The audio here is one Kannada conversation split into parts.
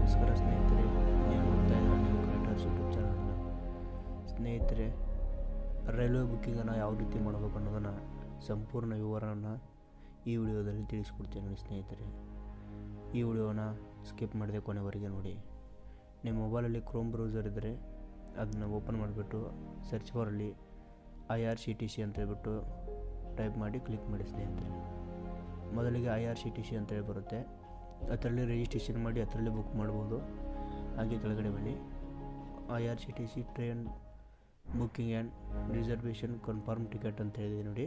ನಮಸ್ಕಾರ ಸ್ನೇಹಿತರೆ, ನೀವು ನೋಡ್ತಾ ಇದ್ದೀರಾ ನೀವು ಕ್ರಿಯೇಟರ್ಸ್ ಯೂಟ್ಯೂಬ್ ಚಾನಲ್ನ. ಸ್ನೇಹಿತರೆ, ರೈಲ್ವೆ ಬುಕ್ಕಿಂಗನ್ನು ಯಾವ ರೀತಿ ಮಾಡಬೇಕು ಅನ್ನೋದನ್ನು ಸಂಪೂರ್ಣ ವಿವರವನ್ನು ಈ ವಿಡಿಯೋದಲ್ಲಿ ತಿಳಿಸ್ಕೊಡ್ತೀನಿ ನೋಡಿ ಸ್ನೇಹಿತರೆ. ಈ ವಿಡಿಯೋನ ಸ್ಕಿಪ್ ಮಾಡದೆ ಕೊನೆವರೆಗೆ ನೋಡಿ. ನಿಮ್ಮ ಮೊಬೈಲಲ್ಲಿ ಕ್ರೋಮ್ ಬ್ರೌಸರ್ ಇದ್ದರೆ ಅದನ್ನು ಓಪನ್ ಮಾಡಿಬಿಟ್ಟು ಸರ್ಚ್ ಬಾರಲ್ಲಿ IRCTC ಅಂತ ಹೇಳ್ಬಿಟ್ಟು ಟೈಪ್ ಮಾಡಿ ಕ್ಲಿಕ್ ಮಾಡಿ ಸ್ನೇಹಿತರೆ. ಮೊದಲಿಗೆ IRCTC ಅಂತೇಳಿ ಬರುತ್ತೆ, ಅದರಲ್ಲಿ ರಿಜಿಸ್ಟ್ರೇಷನ್ ಮಾಡಿ ಅದರಲ್ಲಿ ಬುಕ್ ಮಾಡ್ಬೋದು. ಹಾಗೆ ಕೆಳಗಡೆ ಬನ್ನಿ, IRCTC train booking and reservation confirm ticket ಅಂತ ಹೇಳಿದೆ ನೋಡಿ.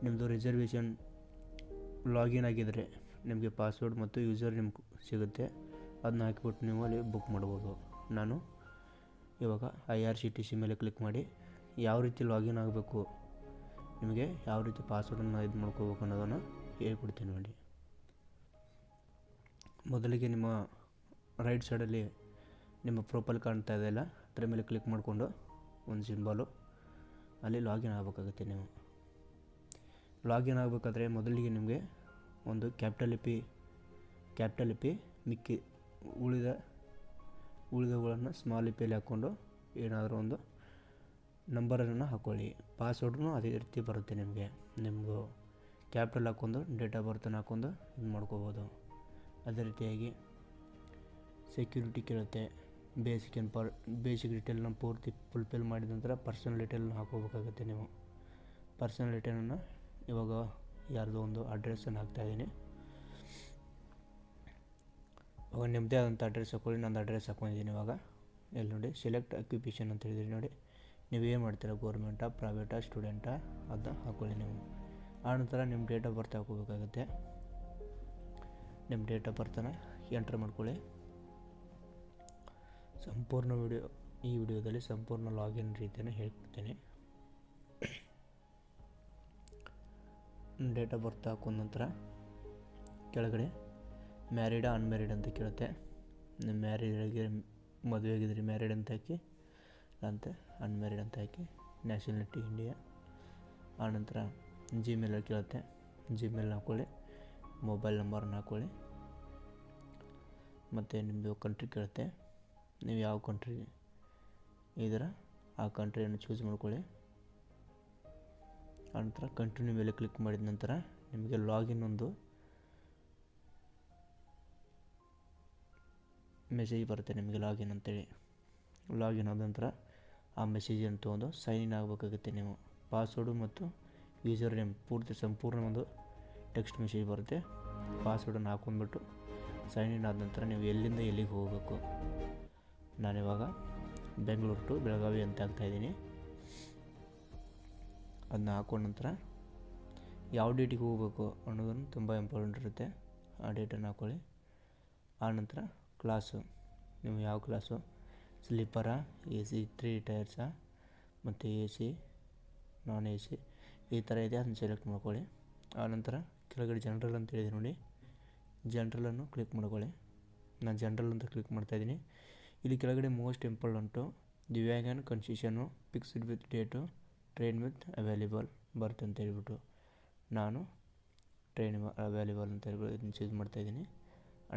ನಿಮ್ಮದು ರಿಸರ್ವೇಷನ್ ಲಾಗಿನ್ ಆಗಿದ್ದರೆ ನಿಮಗೆ ಪಾಸ್ವರ್ಡ್ ಮತ್ತು ಯೂಸರ್ ನಿಮ್ಗೆ ಸಿಗುತ್ತೆ, ಅದನ್ನ ಹಾಕಿಬಿಟ್ಟು ನೀವು ಅಲ್ಲಿ ಬುಕ್ ಮಾಡ್ಬೋದು. ನಾನು ಇವಾಗ IRCTC ಮೇಲೆ ಕ್ಲಿಕ್ ಮಾಡಿ ಯಾವ ರೀತಿ ಲಾಗಿನ್ ಆಗಬೇಕು, ನಿಮಗೆ ಯಾವ ರೀತಿ ಪಾಸ್ವರ್ಡನ್ನು ಇದು ಮಾಡ್ಕೋಬೇಕು ಅನ್ನೋದನ್ನು ಹೇಳ್ಕೊಡ್ತೀನಿ ನೋಡಿ. ಮೊದಲಿಗೆ ನಿಮ್ಮ ರೈಟ್ ಸೈಡಲ್ಲಿ ನಿಮ್ಮ ಪ್ರೊಫೈಲ್ ಕಾಣ್ತಾ ಇದೆಯಲ್ಲ, ಅದರ ಮೇಲೆ ಕ್ಲಿಕ್ ಮಾಡಿಕೊಂಡು ಒಂದು ಸಿಂಬಾಲು ಅಲ್ಲಿ ಲಾಗಿನ್ ಆಗಬೇಕಾಗುತ್ತೆ. ನೀವು ಲಾಗಿನ್ ಆಗಬೇಕಾದ್ರೆ ಮೊದಲಿಗೆ ನಿಮಗೆ ಒಂದು ಕ್ಯಾಪಿಟಲ್ ಪಿ ಮಿಕ್ಕಿ ಉಳಿದವುಗಳನ್ನು ಸ್ಮಾಲ್ ಲಿಪಿಯಲ್ಲಿ ಹಾಕ್ಕೊಂಡು ಏನಾದರೂ ಒಂದು ನಂಬರನ್ನು ಹಾಕ್ಕೊಳ್ಳಿ. ಪಾಸ್ವರ್ಡ್ನು ಅದೇ ರೀತಿ ಬರುತ್ತೆ ನಿಮಗೆ. ನಿಮ್ಮದು ಕ್ಯಾಪಿಟಲ್ ಹಾಕ್ಕೊಂಡು ಡೇಟ್ ಆಫ್ ಬರ್ತನ್ನು ಹಾಕ್ಕೊಂಡು ಇದು ಮಾಡ್ಕೋಬೋದು. ಅದೇ ರೀತಿಯಾಗಿ ಸೆಕ್ಯೂರಿಟಿ ಕೇಳುತ್ತೆ. ಬೇಸಿಕ್ ಡೀಟೇಲ್ನ ಪೂರ್ತಿ ಫುಲ್ಫಿಲ್ ಮಾಡಿದ ನಂತರ ಪರ್ಸನಲ್ ಡೀಟೇಲ್ನ ಹಾಕೋಬೇಕಾಗುತ್ತೆ. ನೀವು ಪರ್ಸನಲ್ ಡೀಟೇಲನ್ನು ಇವಾಗ ಯಾರ್ದೋ ಒಂದು ಅಡ್ರೆಸ್ಸನ್ನು ಹಾಕ್ತಾಯಿದ್ದೀನಿ. ಇವಾಗ ನಿಮ್ಮದೇ ಆದಂಥ ಅಡ್ರೆಸ್ ಹಾಕ್ಕೊಳ್ಳಿ. ನಂದು ಅಡ್ರೆಸ್ ಹಾಕ್ಕೊಂಡಿದ್ದೀನಿ. ಇವಾಗ ಎಲ್ಲಿ ನೋಡಿ ಸೆಲೆಕ್ಟ್ ಅಕ್ಯುಪೇಷನ್ ಅಂತ ಹೇಳಿದಿರಿ ನೋಡಿ. ನೀವು ಏನು ಮಾಡ್ತೀರಾ, ಗೌರ್ಮೆಂಟಾ ಪ್ರೈವೇಟಾ ಸ್ಟೂಡೆಂಟಾ ಅದನ್ನ ಹಾಕ್ಕೊಳ್ಳಿ. ನೀವು ಆನಂತರ ನಿಮ್ಮ ಡೇಟ್ ಆಫ್ ಬರ್ತ್ ಹಾಕೋಬೇಕಾಗುತ್ತೆ. ನಿಮ್ಮ ಡೇಟ್ ಆಫ್ ಬರ್ತನ್ನು ಎಂಟ್ರ್ ಮಾಡ್ಕೊಳ್ಳಿ. ಈ ವಿಡಿಯೋದಲ್ಲಿ ಸಂಪೂರ್ಣ ಲಾಗಿನ್ ರೀತಿಯನ್ನು ಹೇಳ್ಕೊಡ್ತೀನಿ. ಡೇಟ್ ಆಫ್ ಬರ್ತ್ ಹಾಕೊಂಡ ನಂತರ ಕೆಳಗಡೆ ಮ್ಯಾರಿಡಾ ಅನ್ಮ್ಯಾರಿಡ್ ಅಂತ ಕೇಳುತ್ತೆ. ನಿಮ್ಮ ಮದುವೆ ಆಗಿದ್ರಿ ಮ್ಯಾರಿಡ್ ಅಂತ ಹಾಕಿ, ಅಂತ ಅನ್ಮ್ಯಾರಿಡ್ ಅಂತ ಹಾಕಿ, ನ್ಯಾಷನಾಲಿಟಿ ಇಂಡಿಯಾ. ಆನಂತರ ಜಿಮೇಲ್ ಕೇಳುತ್ತೆ, ಜಿಮೇಲ್ ಹಾಕ್ಕೊಳ್ಳಿ, ಮೊಬೈಲ್ ನಂಬರನ್ನು ಹಾಕ್ಕೊಳ್ಳಿ. ಮತ್ತು ನಿಮ್ಮದು ಕಂಟ್ರಿ ಕೇಳುತ್ತೆ, ನೀವು ಯಾವ ಕಂಟ್ರಿ ಇದ್ದೀರಾ ಆ ಕಂಟ್ರಿಯನ್ನು ಚೂಸ್ ಮಾಡ್ಕೊಳ್ಳಿ. ಆನಂತರ ಕಂಟಿನ್ಯೂ ಮೇಲೆ ಕ್ಲಿಕ್ ಮಾಡಿದ ನಂತರ ನಿಮಗೆ ಲಾಗಿನ್ ಒಂದು ಮೆಸೇಜ್ ಬರುತ್ತೆ. ನಿಮಗೆ ಲಾಗಿನ್ ಅಂತೇಳಿ ಲಾಗಿನ್ ಆದ ನಂತರ ಆ ಮೆಸೇಜನ್ನು ತೊಗೊಂಡು ಸೈನ್ ಇನ್ ಆಗಬೇಕಾಗುತ್ತೆ. ನೀವು ಪಾಸ್ವರ್ಡು ಮತ್ತು ಯೂಸರ್ ನೇಮ್ ಸಂಪೂರ್ಣ ಒಂದು ಟೆಕ್ಸ್ಟ್ ಮೆಸೇಜ್ ಬರುತ್ತೆ. ಪಾಸ್ವರ್ಡನ್ನು ಹಾಕೊಂಡ್ಬಿಟ್ಟು ಸೈನ್ ಇನ್ ಆದ ನಂತರ ನೀವು ಎಲ್ಲಿಂದ ಎಲ್ಲಿಗೆ ಹೋಗಬೇಕು. ನಾನಿವಾಗ ಬೆಂಗಳೂರು ಟು ಬೆಳಗಾವಿ ಅಂತ ಹಾಕ್ತಾಯಿದ್ದೀನಿ. ಅದನ್ನ ಹಾಕೊಂಡ ನಂತರ ಯಾವ ಡೇಟಿಗೆ ಹೋಗಬೇಕು ಅನ್ನೋದನ್ನು ತುಂಬ ಇಂಪಾರ್ಟೆಂಟ್ ಇರುತ್ತೆ. ಆ ಡೇಟನ್ನು ಹಾಕ್ಕೊಳ್ಳಿ. ಆನಂತರ ಕ್ಲಾಸು, ನೀವು ಯಾವ ಕ್ಲಾಸು, ಸ್ಲೀಪರಾ, AC 3 ಟೈರ್ಸಾ, ಮತ್ತು AC ನಾನ್ AC ಈ ಥರ ಇದೆ, ಅದನ್ನು ಸೆಲೆಕ್ಟ್ ಮಾಡ್ಕೊಳ್ಳಿ. ಆನಂತರ ಕೆಳಗಡೆ ಜನರಲ್ ಅಂತ ಹೇಳಿದೆ ನೋಡಿ, ಜನರಲನ್ನು ಕ್ಲಿಕ್ ಮಾಡ್ಕೊಳ್ಳಿ. ನಾನು ಜನರಲ್ ಅಂತ ಕ್ಲಿಕ್ ಮಾಡ್ತಾಯಿದ್ದೀನಿ. ಇಲ್ಲಿ ಕೆಳಗಡೆ ಮೋಸ್ಟ್ ಇಂಪಾರ್ಟೆಂಟು ದಿವ್ಯಾಂಗ್ ಆ್ಯಂಡ್ ಕನ್ಸೆಷನ್ನು fixed with date train with available berth ಅಂತ ಹೇಳ್ಬಿಟ್ಟು ನಾನು ಟ್ರೈನ್ ಅವೈಲೇಬಲ್ ಅಂತ ಹೇಳ್ಬಿಟ್ಟು ಇದನ್ನು ಚೂಸ್ ಮಾಡ್ತಾಯಿದ್ದೀನಿ.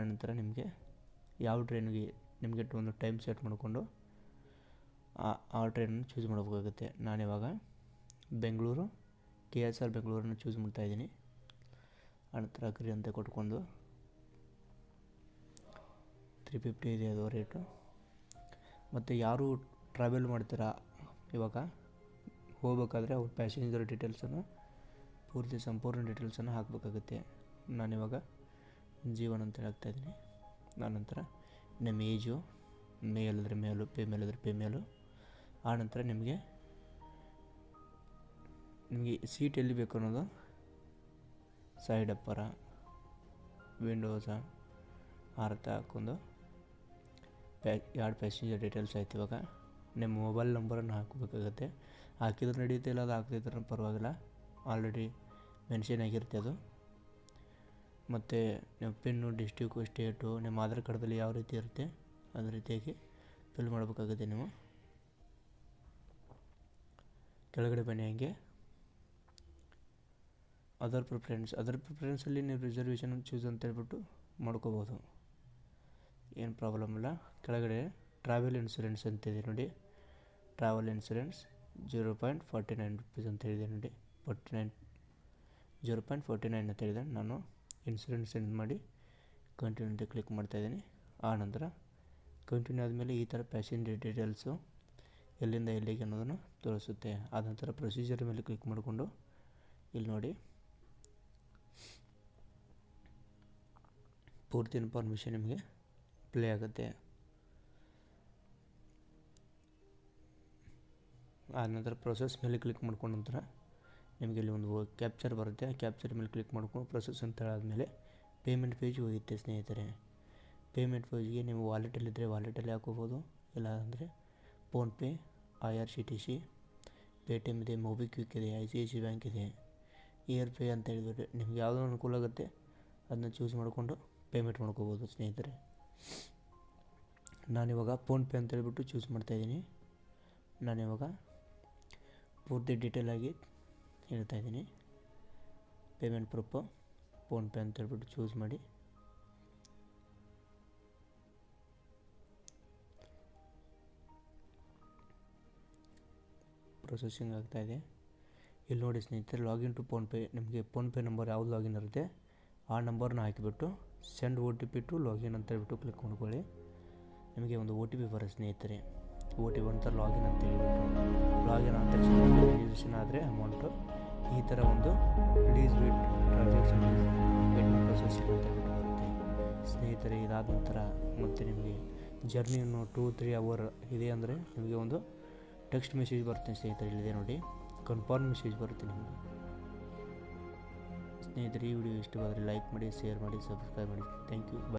ಆನಂತರ ನಿಮಗೆ ಯಾವ ಟ್ರೈನಿಗೆ ನಿಮಗೆ ಒಂದು ಟೈಮ್ ಸೆಟ್ ಮಾಡಿಕೊಂಡು ಆ ಟ್ರೈನನ್ನು ಚೂಸ್ ಮಾಡಬೇಕಾಗುತ್ತೆ. ನಾನಿವಾಗ ಬೆಂಗಳೂರು KSR ಬೆಂಗಳೂರನ್ನು ಚೂಸ್ ಮಾಡ್ತಾಯಿದ್ದೀನಿ. ಆನಂತರ ಅಗ್ರಿ ಅಂತ ಕೊಟ್ಕೊಂಡು 350 ಇದೆ ಅದು ರೇಟು. ಮತ್ತು ಯಾರು ಟ್ರಾವೆಲ್ ಮಾಡ್ತೀರಾ ಇವಾಗ ಹೋಗ್ಬೇಕಾದ್ರೆ ಅವ್ರ ಪ್ಯಾಸೆಂಜರ್ ಡೀಟೇಲ್ಸನ್ನು ಸಂಪೂರ್ಣ ಡೀಟೇಲ್ಸನ್ನು ಹಾಕಬೇಕಾಗುತ್ತೆ. ನಾನಿವಾಗ ಜೀವನ್ ಅಂತ ಹಾಕ್ತಾಯಿದ್ದೀನಿ. ಆನಂತರ ನಿಮ್ಮ ಏಜು ಮೇಲ್ ಆದರೆ ಮೇಲು, ಫಿಮೇಲ್ ಆದರೆ ಫಿಮೇಲು. ಆನಂತರ ನಿಮಗೆ ಸೀಟ್ ಎಲ್ಲಿ ಬೇಕು ಅನ್ನೋದು, ಸೈಡ್ ಅಪ್ಪರ ವಿಂಡೋಸ ಆ ರೀತಿ ಹಾಕ್ಕೊಂಡು ಎರಡು ಪ್ಯಾಸೆಂಜರ್ ಡೀಟೇಲ್ಸ್ ಆಯ್ತು. ಇವಾಗ ನಿಮ್ಮ ಮೊಬೈಲ್ ನಂಬರನ್ನು ಹಾಕಬೇಕಾಗತ್ತೆ. ಹಾಕಿದ್ರೆ ನಡೀತಾ ಇಲ್ಲ, ಅದು ಹಾಕ್ತಿದ್ರೆ ಪರವಾಗಿಲ್ಲ, ಆಲ್ರೆಡಿ ಮೆನ್ಷನ್ ಆಗಿರುತ್ತೆ ಅದು. ಮತ್ತು ನಿಮ್ಮ ಪಿನ್ನು, ಡಿಸ್ಟ್ರಿಕ್ಕು, ಸ್ಟೇಟು, ನಿಮ್ಮ ಆಧಾರ್ ಕಾರ್ಡಲ್ಲಿ ಯಾವ ರೀತಿ ಇರುತ್ತೆ ಅದೇ ರೀತಿಯಾಗಿ ಫಿಲ್ ಮಾಡಬೇಕಾಗುತ್ತೆ. ನೀವು ಕೆಳಗಡೆ ಬನ್ನಿ. ಹಂಗೆ ಅದರ್ ಪ್ರಿಫರೆನ್ಸಲ್ಲಿ ನೀವು ರಿಸರ್ವೇಷನ್ ಚೂಸ್ ಅಂತ ಹೇಳ್ಬಿಟ್ಟು ಮಾಡ್ಕೋಬೋದು. ಏನು ಪ್ರಾಬ್ಲಮ್ ಇಲ್ಲ. ಕೆಳಗಡೆ ಟ್ರಾವೆಲ್ ಇನ್ಶೂರೆನ್ಸ್ ಅಂತಿದೆ ನೋಡಿ, ಟ್ರಾವೆಲ್ ಇನ್ಶೂರೆನ್ಸ್ 0.49 ರುಪೀಸ್ ಅಂತ ಹೇಳಿದೆ ನೋಡಿ, 0.49 ಅಂತ ಹೇಳಿದೆ. ನಾನು ಇನ್ಶೂರೆನ್ಸ್ ಸೆಂಡ್ ಮಾಡಿ ಕಂಟಿನ್ಯೂ ಅಂತ ಕ್ಲಿಕ್ ಮಾಡ್ತಾಯಿದ್ದೀನಿ. ಆ ನಂತರ ಕಂಟಿನ್ಯೂ ಆದಮೇಲೆ ಈ ಥರ ಪ್ಯಾಸೆಂಜರ್ ಡೀಟೇಲ್ಸು ಎಲ್ಲಿಂದ ಎಲ್ಲಿಗೆ ಅನ್ನೋದನ್ನು ತೋರಿಸುತ್ತೆ. ಆದ ನಂತರ ಪ್ರೊಸೀಜರ್ ಮೇಲೆ ಕ್ಲಿಕ್ ಮಾಡಿಕೊಂಡು ಇಲ್ಲಿ ನೋಡಿ ಪೂರ್ತಿ ಇನ್ಫಾರ್ಮೇಷನ್ ನಿಮಗೆ ಪ್ಲೇ ಆಗುತ್ತೆ. ಆದ ನಂತರ ಪ್ರೊಸೆಸ್ ಮೇಲೆ ಕ್ಲಿಕ್ ಮಾಡ್ಕೊಂಡ ನಂತರ ನಿಮಗೆ ಇಲ್ಲಿ ಒಂದು ಕ್ಯಾಪ್ಚರ್ ಬರುತ್ತೆ. ಆ ಕ್ಯಾಪ್ಚರ್ ಮೇಲೆ ಕ್ಲಿಕ್ ಮಾಡ್ಕೊಂಡು ಪ್ರೊಸೆಸ್ ಅಂತ ಆದಮೇಲೆ ಪೇಮೆಂಟ್ ಪೇಜ್ ಹೋಗುತ್ತೆ ಸ್ನೇಹಿತರೆ. ಪೇಮೆಂಟ್ ಪೇಜ್ಗೆ ನೀವು ವಾಲೆಟಲ್ಲಿದ್ದರೆ ವಾಲೆಟಲ್ಲಿ ಹಾಕೋಬೋದು, ಇಲ್ಲ ಅಂದರೆ ಫೋನ್ಪೇ, IRCTC, ಪೇಟಿಎಮ್ ಇದೆ, ಮೊಬಿಕ್ವಿಕ್ ಇದೆ, ICICI ಬ್ಯಾಂಕ್ ಇದೆ, ಇಯರ್ ಪೇ ಅಂತ ಹೇಳಿದರೆ ನಿಮ್ಗೆ ಯಾವುದೋ ಅನುಕೂಲ ಆಗುತ್ತೆ ಅದನ್ನ ಚೂಸ್ ಮಾಡಿಕೊಂಡು ಪೇಮೆಂಟ್ ಮಾಡ್ಕೋಬೋದು ಸ್ನೇಹಿತರೆ. ನಾನಿವಾಗ ಫೋನ್ಪೇ ಅಂತ ಹೇಳ್ಬಿಟ್ಟು ಚೂಸ್ ಮಾಡ್ತಾಯಿದ್ದೀನಿ. ನಾನಿವಾಗ ಪೂರ್ತಿ ಡೀಟೇಲಾಗಿ ಹೇಳ್ತಾಯಿದ್ದೀನಿ. ಪೇಮೆಂಟ್ ಪ್ರೂಫು ಫೋನ್ಪೇ ಅಂತ ಹೇಳ್ಬಿಟ್ಟು ಚೂಸ್ ಮಾಡಿ ಪ್ರೊಸೆಸಿಂಗ್ ಆಗ್ತಾಯಿದೆ. ಇಲ್ಲಿ ನೋಡಿ ಸ್ನೇಹಿತರೆ, ಲಾಗಿನ್ ಟು ಫೋನ್ಪೇ, ನಿಮಗೆ ಫೋನ್ಪೇ ನಂಬರ್ ಯಾವುದು ಲಾಗಿನ್ ಇರುತ್ತೆ ಆ ನಂಬರ್ನ ಹಾಕಿಬಿಟ್ಟು ಸೆಂಡ್ OTP ಟು ಲಾಗಿನ್ ಅಂತ ಹೇಳ್ಬಿಟ್ಟು ಕ್ಲಿಕ್ ಮಾಡ್ಕೊಳ್ಳಿ. ನಿಮಗೆ ಒಂದು OTP ಬರುತ್ತೆ ಸ್ನೇಹಿತರೆ. OTP ಅಂತ ಲಾಗಿನ್ ಅಂತ ಹೇಳ್ಬಿಟ್ಟು ಲಾಗಿನ್ ಆದ ತಕ್ಷಣ ರಿಜಿಸ್ಟ್ರೇಷನ್ ಆದರೆ ಅಮೌಂಟು ಈ ಥರ ಒಂದು ಪ್ಲೀಸ್ ವೇಟ್ ಟ್ರಾನ್ಸಾಕ್ಷನ್ ಪ್ರೊಸೆಸಿಂಗ್ ಅಂತ ಹೇಳ್ಬಿಟ್ಟು ಬರುತ್ತೆ ಸ್ನೇಹಿತರೆ. ಇದಾದ ನಂತರ ಮತ್ತು ನಿಮಗೆ ಜರ್ನಿ ಇನ್ನು 2-3 ಅವರ್ ಇದೆ ಅಂದರೆ ನಿಮಗೆ ಒಂದು ಟೆಕ್ಸ್ಟ್ ಮೆಸೇಜ್ ಬರುತ್ತೆ ಸ್ನೇಹಿತರೆ. ಇಲ್ಲಿದೆ ನೋಡಿ, ಕನ್ಫರ್ಮ್ ಮೆಸೇಜ್ ಬರುತ್ತೆ ನಿಮಗೆ ಸ್ನೇಹಿತರೆ. ಈ ವಿಡಿಯೋ ಇಷ್ಟವಾದರೆ ಲೈಕ್ ಮಾಡಿ, ಶೇರ್ ಮಾಡಿ, ಸಬ್ಸ್ಕ್ರೈಬ್ ಮಾಡಿ. Thank you.